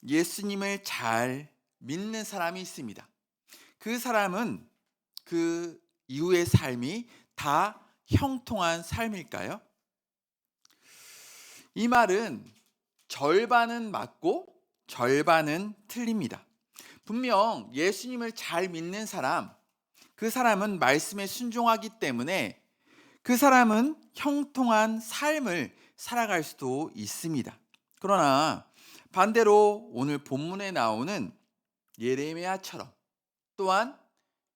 예수님을 잘 믿는 사람이 있습니다. 그 사람은 그 이후의 삶이 다 형통한 삶일까요? 이 말은 절반은 맞고 절반은 틀립니다. 분명 예수님을 잘 믿는 사람, 그 사람은 말씀에 순종하기 때문에 그 사람은 형통한 삶을 살아갈 수도 있습니다. 그러나 반대로 오늘 본문에 나오는 예레미야처럼, 또한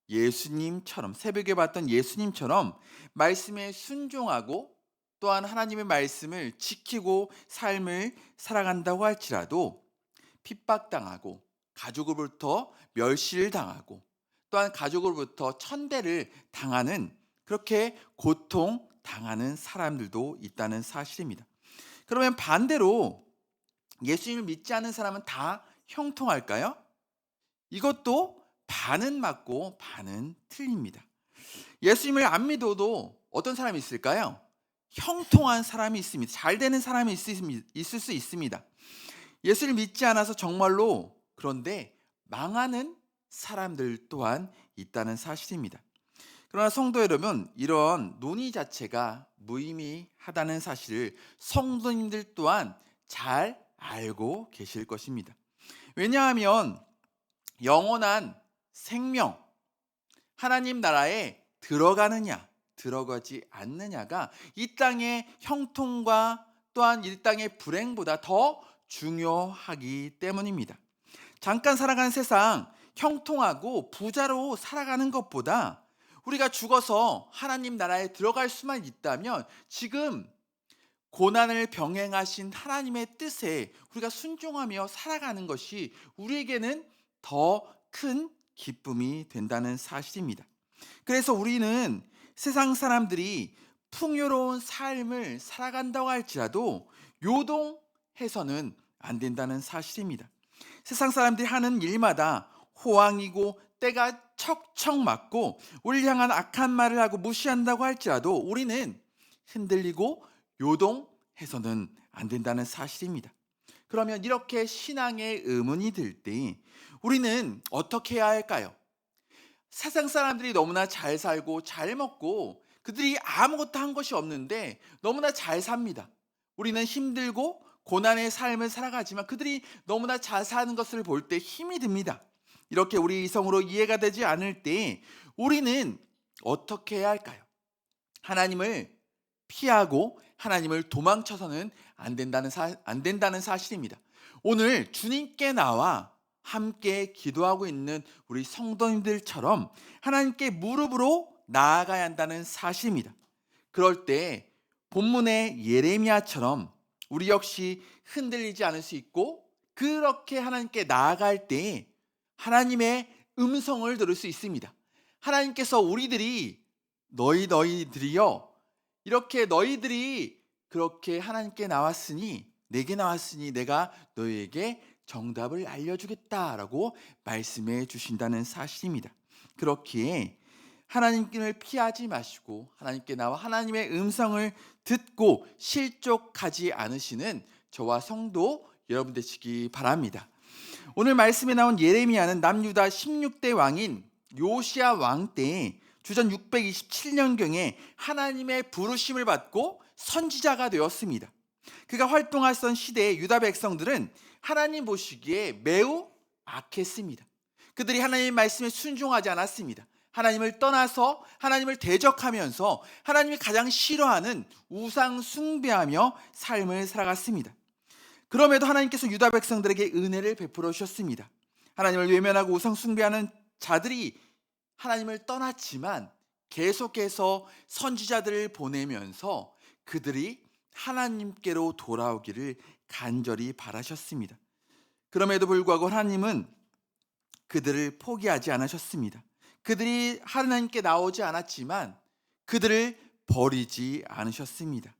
예수님처럼, 새벽에 봤던 예수님처럼 말씀에 순종하고 또한 하나님의 말씀을 지키고 삶을 살아간다고 할지라도 핍박당하고 가족으로부터 멸시를 당하고 또한 가족으로부터 천대를 당하는, 그렇게 고통 당하는 사람들도 있다는 사실입니다. 그러면 반대로 예수님을 믿지 않는 사람은 다 형통할까요? 이것도 반은 맞고 반은 틀립니다. 예수님을 안 믿어도 어떤 사람이 있을까요? 형통한 사람이 있습니다. 잘 되는 사람이 있을 수 있습니다. 예수를 믿지 않아서 정말로, 그런데 망하는 사람들 또한 있다는 사실입니다. 그러나 성도 여러분, 이런 논의 자체가 무의미하다는 사실을 성도님들 또한 잘 알고 계실 것입니다. 왜냐하면 영원한 생명, 하나님 나라에 들어가느냐, 들어가지 않느냐가 이 땅의 형통과 또한 이 땅의 불행보다 더 중요하기 때문입니다. 잠깐 살아가는 세상, 형통하고 부자로 살아가는 것보다 우리가 죽어서 하나님 나라에 들어갈 수만 있다면 지금 고난을 병행하신 하나님의 뜻에 우리가 순종하며 살아가는 것이 우리에게는 더 큰 기쁨이 된다는 사실입니다. 그래서 우리는 세상 사람들이 풍요로운 삶을 살아간다고 할지라도 요동해서는 안 된다는 사실입니다. 세상 사람들이 하는 일마다 호황이고 때가 척척 맞고 우리를 향한 악한 말을 하고 무시한다고 할지라도 우리는 흔들리고 요동해서는 안 된다는 사실입니다. 그러면 이렇게 신앙의 의문이 들 때 우리는 어떻게 해야 할까요? 세상 사람들이 너무나 잘 살고 잘 먹고 그들이 아무것도 한 것이 없는데 너무나 잘 삽니다. 우리는 힘들고 고난의 삶을 살아가지만 그들이 너무나 잘 사는 것을 볼 때 힘이 듭니다. 이렇게 우리 이성으로 이해가 되지 않을 때 우리는 어떻게 해야 할까요? 하나님을 피하고 하나님을 도망쳐서는 안 된다는 사실입니다. 오늘 주님께 나와 함께 기도하고 있는 우리 성도님들처럼 하나님께 무릎으로 나아가야 한다는 사실입니다. 그럴 때 본문의 예레미야처럼 우리 역시 흔들리지 않을 수 있고, 그렇게 하나님께 나아갈 때 하나님의 음성을 들을 수 있습니다. 하나님께서 우리들이 너희들이여, 이렇게 너희들이 그렇게 하나님께 나왔으니, 내게 나왔으니 내가 너희에게 정답을 알려주겠다라고 말씀해 주신다는 사실입니다. 그렇기에 하나님을 피하지 마시고 하나님께 나와 하나님의 음성을 듣고 실족하지 않으시는 저와 성도 여러분 되시기 바랍니다. 오늘 말씀에 나온 예레미야는 남유다 16대 왕인 요시야 왕 때에 주전 627년경에 하나님의 부르심을 받고 선지자가 되었습니다. 그가 활동하던 시대의 유다 백성들은 하나님 보시기에 매우 악했습니다. 그들이 하나님의 말씀에 순종하지 않았습니다. 하나님을 떠나서 하나님을 대적하면서 하나님이 가장 싫어하는 우상 숭배하며 삶을 살아갔습니다. 그럼에도 하나님께서 유다 백성들에게 은혜를 베풀어 주셨습니다. 하나님을 외면하고 우상 숭배하는 자들이 하나님을 떠났지만 계속해서 선지자들을 보내면서 그들이 하나님께로 돌아오기를 간절히 바라셨습니다. 그럼에도 불구하고 하나님은 그들을 포기하지 않으셨습니다. 그들이 하나님께 나오지 않았지만 그들을 버리지 않으셨습니다.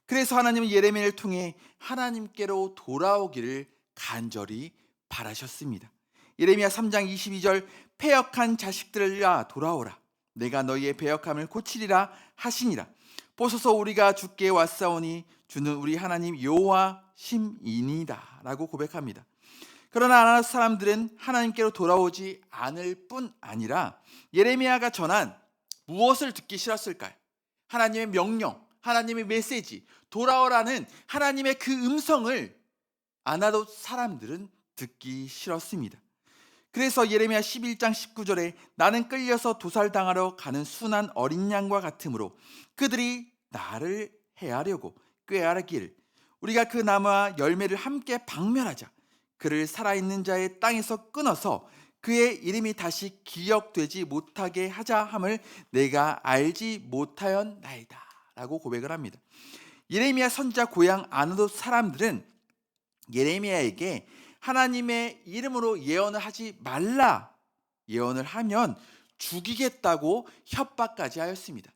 그래서 하나님은 예레미야를 통해 하나님께로 돌아오기를 간절히 바라셨습니다. 예레미야 3장 22절, 패역한 자식들아 돌아오라, 내가 너희의 패역함을 고치리라 하시니라. 보소서 우리가 주께 왔사오니 주는 우리 하나님 여호와심이니이다 라고 고백합니다. 그러나 아나도 사람들은 하나님께로 돌아오지 않을 뿐 아니라 예레미야가 전한 무엇을 듣기 싫었을까요? 하나님의 명령, 하나님의 메시지, 돌아오라는 하나님의 그 음성을 아나도 사람들은 듣기 싫었습니다. 그래서 예레미야 11장 19절에 나는 끌려서 도살당하러 가는 순한 어린 양과 같으므로 그들이 나를 해하려고 꾀하길 우리가 그 나무와 열매를 함께 박멸하자. 그를 살아있는 자의 땅에서 끊어서 그의 이름이 다시 기억되지 못하게 하자 함을 내가 알지 못하였나이다 라고 고백을 합니다. 예레미야 선지자 고향 아나도 사람들은 예레미야에게 하나님의 이름으로 예언을 하지 말라, 예언을 하면 죽이겠다고 협박까지 하였습니다.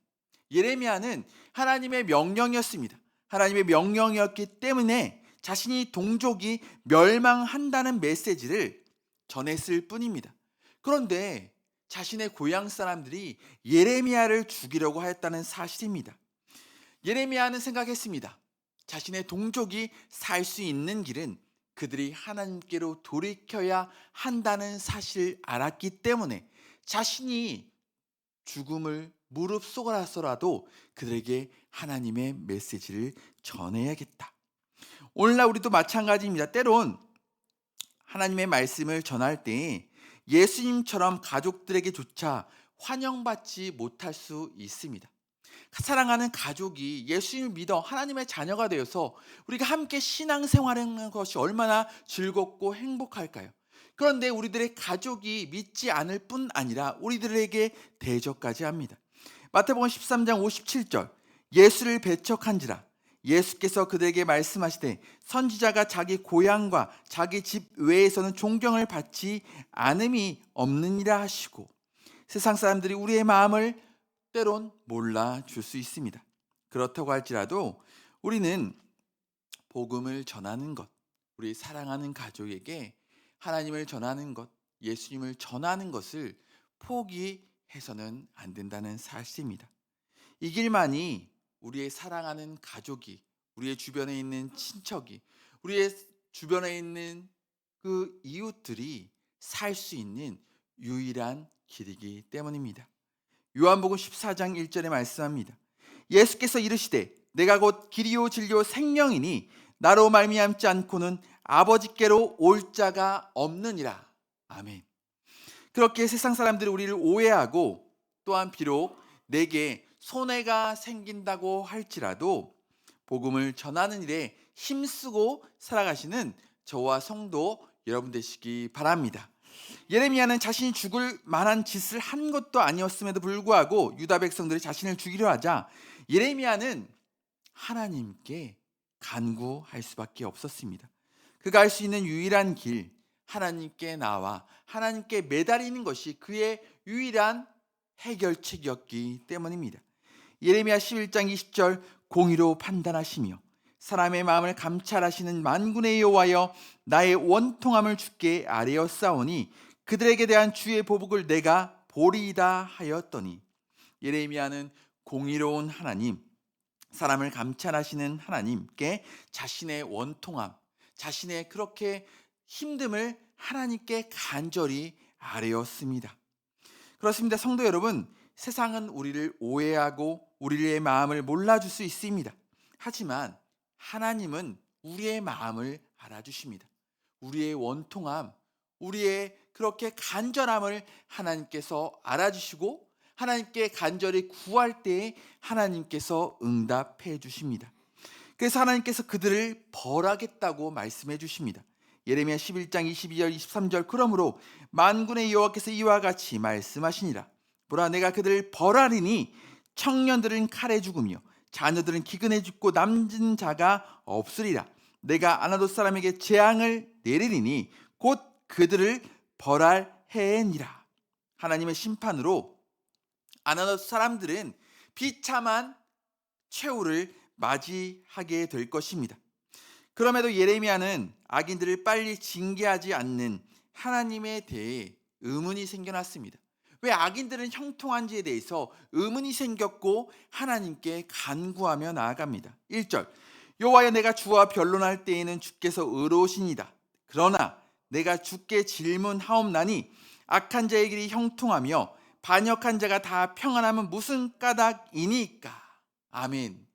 예레미야는 하나님의 명령이었습니다. 하나님의 명령이었기 때문에 자신이 동족이 멸망한다는 메시지를 전했을 뿐입니다. 그런데 자신의 고향 사람들이 예레미야를 죽이려고 하였다는 사실입니다. 예레미야는 생각했습니다. 자신의 동족이 살 수 있는 길은 그들이 하나님께로 돌이켜야 한다는 사실을 알았기 때문에 자신이 죽음을 무릅쓰고라서라도 그들에게 하나님의 메시지를 전해야겠다. 오늘날 우리도 마찬가지입니다. 때론 하나님의 말씀을 전할 때 예수님처럼 가족들에게조차 환영받지 못할 수 있습니다. 사랑하는 가족이 예수님을 믿어 하나님의 자녀가 되어서 우리가 함께 신앙생활하는 것이 얼마나 즐겁고 행복할까요? 그런데 우리들의 가족이 믿지 않을 뿐 아니라 우리들에게 대적까지 합니다. 마태복음 13장 57절 예수를 배척한지라 예수께서 그들에게 말씀하시되 선지자가 자기 고향과 자기 집 외에서는 존경을 받지 않음이 없느니라 하시고, 세상 사람들이 우리의 마음을 때론 몰라줄 수 있습니다. 그렇다고 할지라도 우리는 복음을 전하는 것, 우리 사랑하는 가족에게 하나님을 전하는 것, 예수님을 전하는 것을 포기해서는 안 된다는 사실입니다. 이 길만이 우리의 사랑하는 가족이, 우리의 주변에 있는 친척이, 우리의 주변에 있는 그 이웃들이 살 수 있는 유일한 길이기 때문입니다. 요한복음 14장 1절에 말씀합니다. 예수께서 이르시되 내가 곧 길이요 진리요 생명이니 나로 말미암지 않고는 아버지께로 올 자가 없느니라. 아멘. 그렇게 세상 사람들이 우리를 오해하고 또한 비록 내게 손해가 생긴다고 할지라도 복음을 전하는 일에 힘쓰고 살아가시는 저와 성도 여러분 되시기 바랍니다. 예레미야는 자신이 죽을 만한 짓을 한 것도 아니었음에도 불구하고 유다 백성들이 자신을 죽이려 하자 예레미야는 하나님께 간구할 수밖에 없었습니다. 그가 할 수 있는 유일한 길, 하나님께 나와 하나님께 매달리는 것이 그의 유일한 해결책이었기 때문입니다. 예레미야 11장 20절 공의로 판단하시며 사람의 마음을 감찰하시는 만군의 여호와여 나의 원통함을 주께 아뢰었사오니 그들에게 대한 주의 보복을 내가 보리이다 하였더니, 예레미야는 공의로운 하나님, 사람을 감찰하시는 하나님께 자신의 원통함, 자신의 그렇게 힘듦을 하나님께 간절히 아뢰었습니다. 그렇습니다. 성도 여러분, 세상은 우리를 오해하고 우리의 마음을 몰라줄 수 있습니다. 하지만 하나님은 우리의 마음을 알아주십니다. 우리의 원통함, 우리의 그렇게 간절함을 하나님께서 알아주시고 하나님께 간절히 구할 때에 하나님께서 응답해 주십니다. 그래서 하나님께서 그들을 벌하겠다고 말씀해 주십니다. 예레미야 11장 22절 23절 그러므로 만군의 여호와께서 이와 같이 말씀하시니라. 보라 내가 그들을 벌하리니 청년들은 칼에 죽으며 자녀들은 기근에 죽고 남은 자가 없으리라. 내가 아나돗 사람에게 재앙을 내리리니 곧 그들을 벌할 해니라. 하나님의 심판으로 아나돗 사람들은 비참한 최후를 맞이하게 될 것입니다. 그럼에도 예레미야는 악인들을 빨리 징계하지 않는 하나님에 대해 의문이 생겨났습니다. 왜 악인들은 형통한지에 대해서 의문이 생겼고 하나님께 간구하며 나아갑니다. 1절 여호와여 내가 주와 변론할 때에는 주께서 의로우시니다. 그러나 내가 주께 질문하옵나니 악한 자의 길이 형통하며 반역한 자가 다 평안하면 무슨 까닭이니까. 아멘.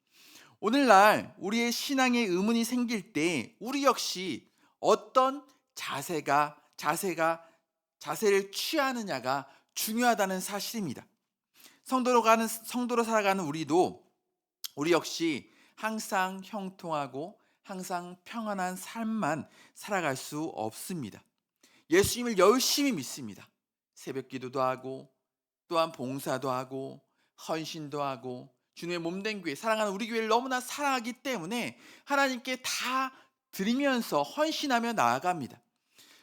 오늘날 우리의 신앙에 의문이 생길 때 우리 역시 어떤 자세를 취하느냐가 중요하다는 사실입니다. 성도로 살아가는 우리 역시 항상 형통하고 항상 평안한 삶만 살아갈 수 없습니다. 예수님을 열심히 믿습니다. 새벽 기도도 하고 또한 봉사도 하고 헌신도 하고 주님의 몸된 교회, 사랑하는 우리 교회를 너무나 사랑하기 때문에 하나님께 다 드리면서 헌신하며 나아갑니다.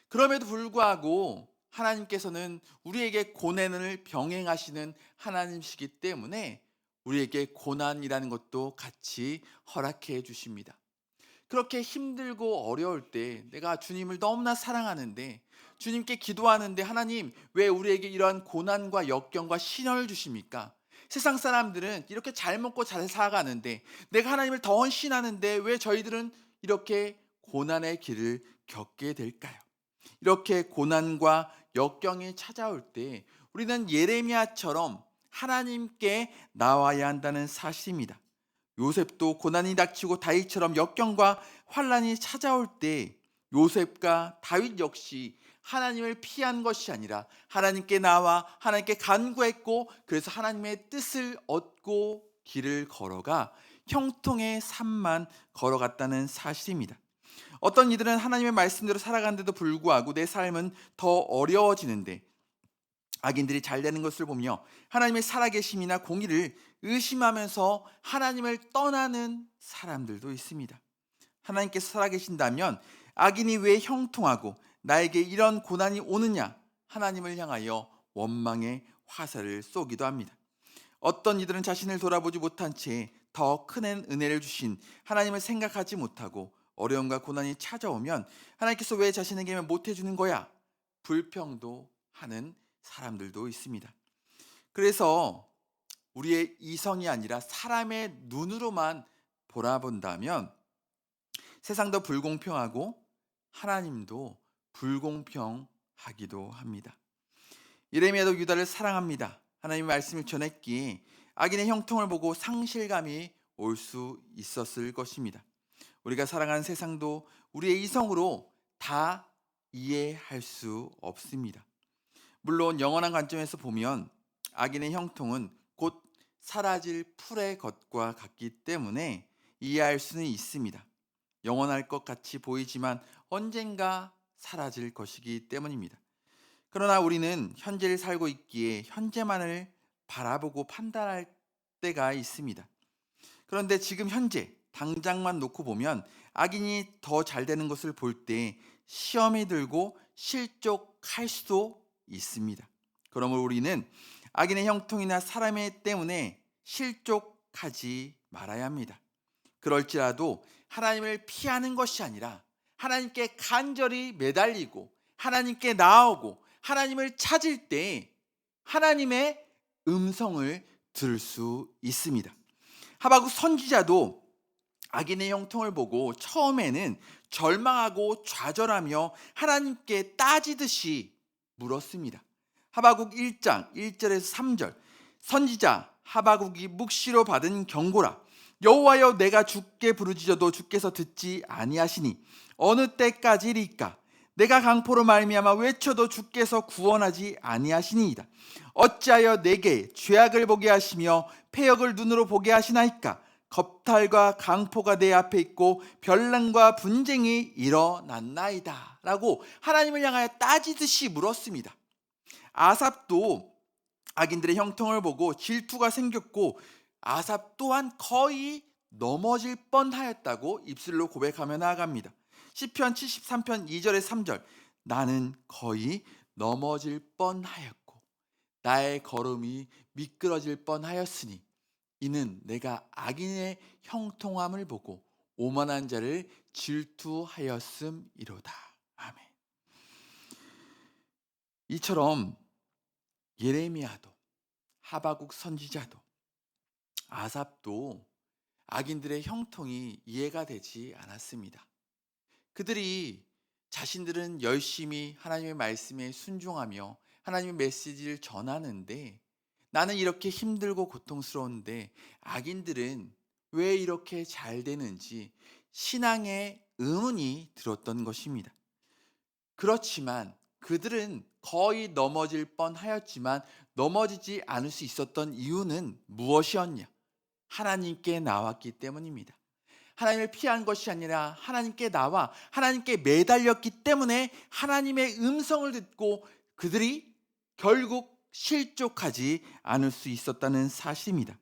그럼에도 불구하고 하나님께서는 우리에게 고난을 병행하시는 하나님이시기 때문에 우리에게 고난이라는 것도 같이 허락해 주십니다. 그렇게 힘들고 어려울 때 내가 주님을 너무나 사랑하는데 주님께 기도하는데 하나님 왜 우리에게 이러한 고난과 역경과 시련을 주십니까? 세상 사람들은 이렇게 잘 먹고 잘 살아가는데 내가 하나님을 더 헌신하는데 왜 저희들은 이렇게 고난의 길을 겪게 될까요? 이렇게 고난과 역경이 찾아올 때 우리는 예레미야처럼 하나님께 나와야 한다는 사실입니다. 요셉도 고난이 닥치고 다윗처럼 역경과 환란이 찾아올 때 요셉과 다윗 역시 하나님을 피한 것이 아니라 하나님께 나와 하나님께 간구했고 그래서 하나님의 뜻을 얻고 길을 걸어가 형통의 삶만 걸어갔다는 사실입니다. 어떤 이들은 하나님의 말씀대로 살아가는데도 불구하고 내 삶은 더 어려워지는데 악인들이 잘 되는 것을 보며 하나님의 살아계심이나 공의를 의심하면서 하나님을 떠나는 사람들도 있습니다. 하나님께서 살아계신다면 악인이 왜 형통하고 나에게 이런 고난이 오느냐 하나님을 향하여 원망의 화살을 쏘기도 합니다. 어떤 이들은 자신을 돌아보지 못한 채 더 큰 은혜를 주신 하나님을 생각하지 못하고 어려움과 고난이 찾아오면 하나님께서 왜 자신에게만 못해주는 거야? 불평도 하는 사람들도 있습니다. 그래서 우리의 이성이 아니라 사람의 눈으로만 바라본다면 세상도 불공평하고 하나님도 불공평하기도 합니다. 예레미야도 유다를 사랑합니다. 하나님의 말씀을 전했기에 악인의 형통을 보고 상실감이 올 수 있었을 것입니다. 우리가 살아가는 세상도 우리의 이성으로 다 이해할 수 없습니다. 물론 영원한 관점에서 보면 악인의 형통은 곧 사라질 풀의 것과 같기 때문에 이해할 수는 있습니다. 영원할 것 같이 보이지만 언젠가 사라질 것이기 때문입니다. 그러나 우리는 현재를 살고 있기에 현재만을 바라보고 판단할 때가 있습니다. 그런데 지금 현재 당장만 놓고 보면 악인이 더 잘 되는 것을 볼 때 시험이 들고 실족할 수도 있습니다. 그러므로 우리는 악인의 형통이나 사람의 때문에 실족하지 말아야 합니다. 그럴지라도 하나님을 피하는 것이 아니라 하나님께 간절히 매달리고 하나님께 나아오고 하나님을 찾을 때 하나님의 음성을 들을 수 있습니다. 하박국 선지자도 악인의 형통을 보고 처음에는 절망하고 좌절하며 하나님께 따지듯이 물었습니다. 하박국 1장 1절에서 3절 선지자 하박국이 묵시로 받은 경고라. 여호와여 내가 주께 부르짖어도 주께서 듣지 아니하시니 어느 때까지리까? 내가 강포로 말미암아 외쳐도 주께서 구원하지 아니하시니이다. 어찌하여 내게 죄악을 보게 하시며 패역을 눈으로 보게 하시나이까? 겁탈과 강포가 내 앞에 있고 변란과 분쟁이 일어났나이다 라고 하나님을 향하여 따지듯이 물었습니다. 아삽도 악인들의 형통을 보고 질투가 생겼고 아삽 또한 거의 넘어질 뻔하였다고 입술로 고백하며 나아갑니다. 시편 73편 2절에 3절 나는 거의 넘어질 뻔하였고 나의 걸음이 미끄러질 뻔하였으니 이는 내가 악인의 형통함을 보고 오만한 자를 질투하였음이로다. 아멘. 이처럼 예레미야도 하박국 선지자도 아삽도 악인들의 형통이 이해가 되지 않았습니다. 그들이 자신들은 열심히 하나님의 말씀에 순종하며 하나님의 메시지를 전하는데 나는 이렇게 힘들고 고통스러운데 악인들은 왜 이렇게 잘 되는지 신앙의 의문이 들었던 것입니다. 그렇지만 그들은 거의 넘어질 뻔하였지만 넘어지지 않을 수 있었던 이유는 무엇이었냐? 하나님께 나왔기 때문입니다. 하나님을 피한 것이 아니라 하나님께 나와 하나님께 매달렸기 때문에 하나님의 음성을 듣고 그들이 결국 실족하지 않을 수 있었다는 사실입니다.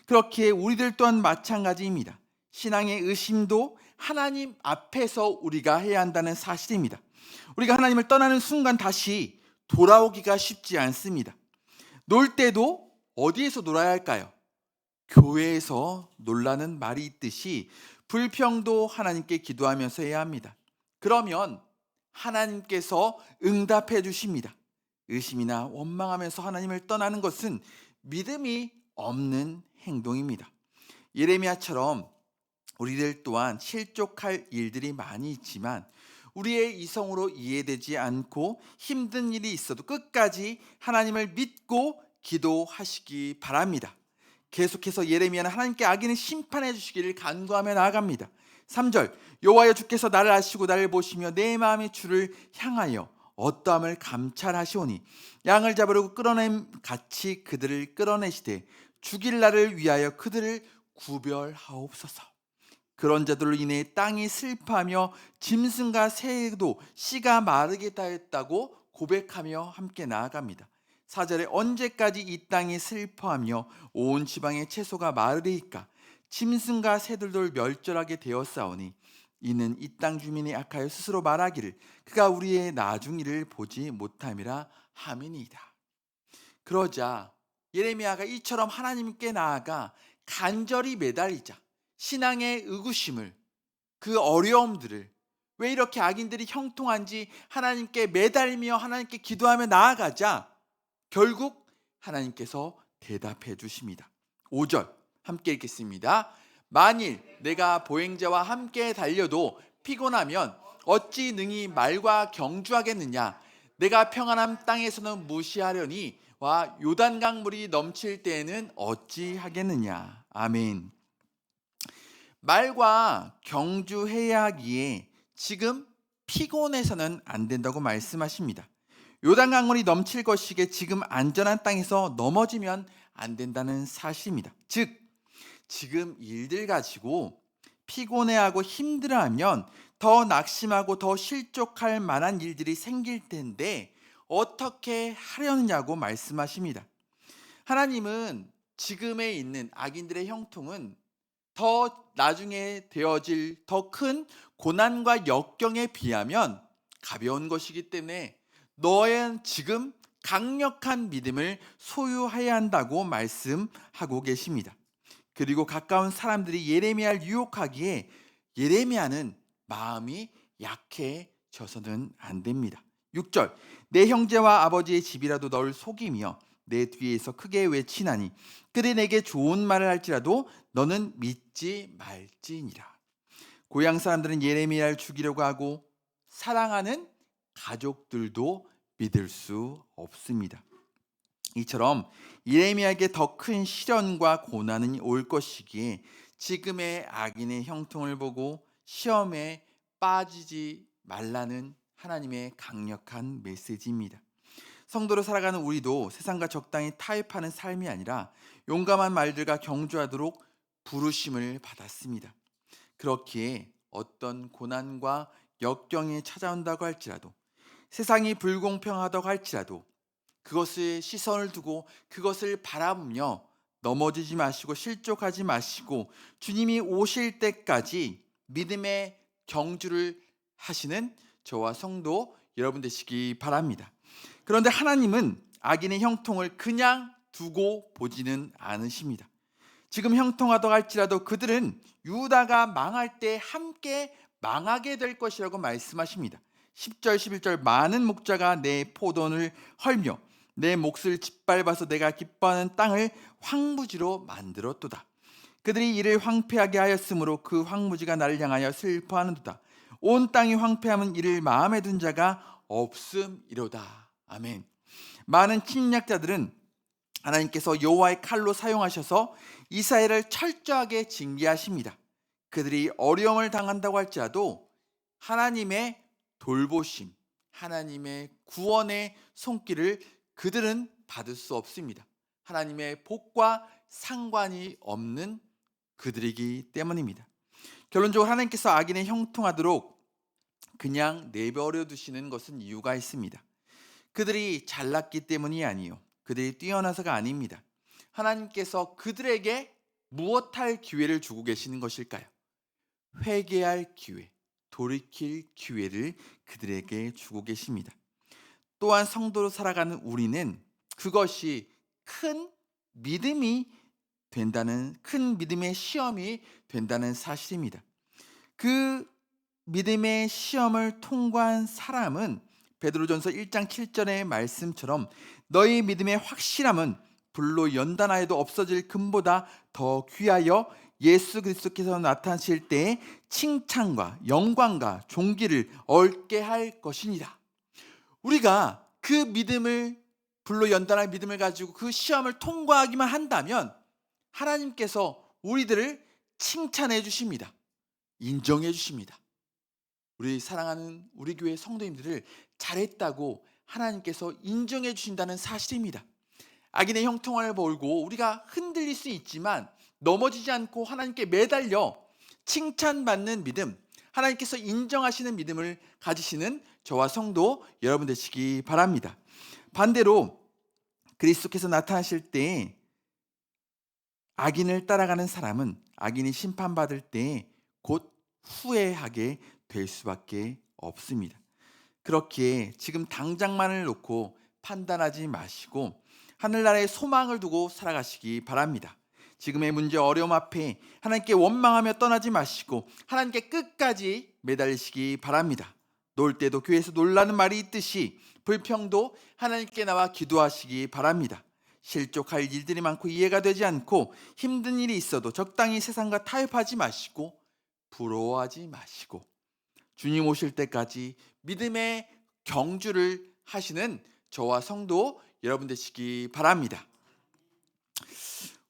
그렇기에 우리들 또한 마찬가지입니다. 신앙의 의심도 하나님 앞에서 우리가 해야 한다는 사실입니다. 우리가 하나님을 떠나는 순간 다시 돌아오기가 쉽지 않습니다. 놀 때도 어디에서 놀아야 할까요? 교회에서 놀라는 말이 있듯이 불평도 하나님께 기도하면서 해야 합니다. 그러면 하나님께서 응답해 주십니다. 의심이나 원망하면서 하나님을 떠나는 것은 믿음이 없는 행동입니다. 예레미야처럼 우리들 또한 실족할 일들이 많이 있지만 우리의 이성으로 이해되지 않고 힘든 일이 있어도 끝까지 하나님을 믿고 기도하시기 바랍니다. 계속해서 예레미야는 하나님께 악인을 심판해 주시기를 간구하며 나아갑니다. 3절 여호와여 주께서 나를 아시고 나를 보시며 내 마음이 주를 향하여 어떠함을 감찰하시오니 양을 잡으려고 끌어냄 같이 그들을 끌어내시되 죽일 날을 위하여 그들을 구별하옵소서. 그런 자들로 인해 땅이 슬퍼하며 짐승과 새도 씨가 마르게 하였다고 고백하며 함께 나아갑니다. 4절에 언제까지 이 땅이 슬퍼하며 온 지방의 채소가 마르리이까 짐승과 새들도 멸절하게 되었사오니 이는 이 땅 주민이 악하여 스스로 말하기를 그가 우리의 나중 일을 보지 못함이라 함이니이다. 그러자 예레미야가 이처럼 하나님께 나아가 간절히 매달리자 신앙의 의구심을 그 어려움들을 왜 이렇게 악인들이 형통한지 하나님께 매달리며 하나님께 기도하며 나아가자 결국 하나님께서 대답해 주십니다. 5절 함께 읽겠습니다. 만일 내가 보행자와 함께 달려도 피곤하면 어찌 능히 말과 경주하겠느냐? 내가 평안한 땅에서는 무시하려니 와 요단강 물이 넘칠 때에는 어찌 하겠느냐? 아멘. 말과 경주해야 하기에 지금 피곤해서는 안 된다고 말씀하십니다. 요단강물이 넘칠 것이기에 지금 안전한 땅에서 넘어지면 안 된다는 사실입니다. 즉 지금 일들 가지고 피곤해하고 힘들어하면 더 낙심하고 더 실족할 만한 일들이 생길 텐데 어떻게 하려느냐고 말씀하십니다. 하나님은 지금에 있는 악인들의 형통은 더 나중에 되어질 더 큰 고난과 역경에 비하면 가벼운 것이기 때문에 너는 지금 강력한 믿음을 소유해야 한다고 말씀하고 계십니다. 그리고 가까운 사람들이 예레미야를 유혹하기에 예레미야는 마음이 약해져서는 안 됩니다. 6절 내 형제와 아버지의 집이라도 널 속이며 내 뒤에서 크게 외치나니 그들이 내게 좋은 말을 할지라도 너는 믿지 말지니라. 고향 사람들은 예레미야를 죽이려고 하고 사랑하는 가족들도 믿을 수 없습니다. 이처럼 예레미야에게 더 큰 시련과 고난이 올 것이기에 지금의 악인의 형통을 보고 시험에 빠지지 말라는 하나님의 강력한 메시지입니다. 성도로 살아가는 우리도 세상과 적당히 타협하는 삶이 아니라 용감한 말들과 경주하도록 부르심을 받았습니다. 그렇기에 어떤 고난과 역경이 찾아온다고 할지라도 세상이 불공평하다고 할지라도 그것에 시선을 두고 그것을 바라보며 넘어지지 마시고 실족하지 마시고 주님이 오실 때까지 믿음의 경주를 하시는 저와 성도 여러분 되시기 바랍니다. 그런데 하나님은 악인의 형통을 그냥 두고 보지는 않으십니다. 지금 형통하다고 할지라도 그들은 유다가 망할 때 함께 망하게 될 것이라고 말씀하십니다. 10절 11절 많은 목자가 내 포도원을 헐며 내 몫을 짓밟아서 내가 기뻐하는 땅을 황무지로 만들었도다. 그들이 이를 황폐하게 하였으므로 그 황무지가 나를 향하여 슬퍼하는도다. 온 땅이 황폐함은 이를 마음에 둔 자가 없음이로다. 아멘. 많은 침략자들은 하나님께서 여호와의 칼로 사용하셔서 이스라엘을 철저하게 징계하십니다. 그들이 어려움을 당한다고 할지라도 하나님의 돌보심, 하나님의 구원의 손길을 그들은 받을 수 없습니다. 하나님의 복과 상관이 없는 그들이기 때문입니다. 결론적으로 하나님께서 악인을 형통하도록 그냥 내버려 두시는 것은 이유가 있습니다. 그들이 잘났기 때문이 아니요, 그들이 뛰어나서가 아닙니다. 하나님께서 그들에게 무엇할 기회를 주고 계시는 것일까요? 회개할 기회, 돌이킬 기회를 그들에게 주고 계십니다. 또한 성도로 살아가는 우리는 그것이 큰 믿음이 된다는, 큰 믿음의 시험이 된다는 사실입니다. 그 믿음의 시험을 통과한 사람은 베드로전서 1장 7절의 말씀처럼 너희 믿음의 확실함은 불로 연단하여도 없어질 금보다 더 귀하여 예수 그리스도께서 나타나실 때에 칭찬과 영광과 존귀를 얻게 할 것이니라. 우리가 그 믿음을, 불로 연단할 믿음을 가지고 그 시험을 통과하기만 한다면 하나님께서 우리들을 칭찬해 주십니다. 인정해 주십니다. 우리 사랑하는 우리 교회 성도님들을 잘했다고 하나님께서 인정해 주신다는 사실입니다. 악인의 형통을 몰고 우리가 흔들릴 수 있지만 넘어지지 않고 하나님께 매달려 칭찬받는 믿음, 하나님께서 인정하시는 믿음을 가지시는 저와 성도 여러분 되시기 바랍니다. 반대로 그리스도께서 나타나실 때 악인을 따라가는 사람은 악인이 심판받을 때 곧 후회하게 될 수밖에 없습니다. 그렇기에 지금 당장만을 놓고 판단하지 마시고 하늘나라의 소망을 두고 살아가시기 바랍니다. 지금의 문제, 어려움 앞에 하나님께 원망하며 떠나지 마시고 하나님께 끝까지 매달리시기 바랍니다. 놀 때도 교회에서 놀라는 말이 있듯이 불평도 하나님께 나와 기도하시기 바랍니다. 실족할 일들이 많고 이해가 되지 않고 힘든 일이 있어도 적당히 세상과 타협하지 마시고 부러워하지 마시고 주님 오실 때까지 믿음의 경주를 하시는 저와 성도 여러분 되시기 바랍니다.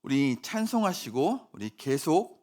우리 찬송하시고 우리 계속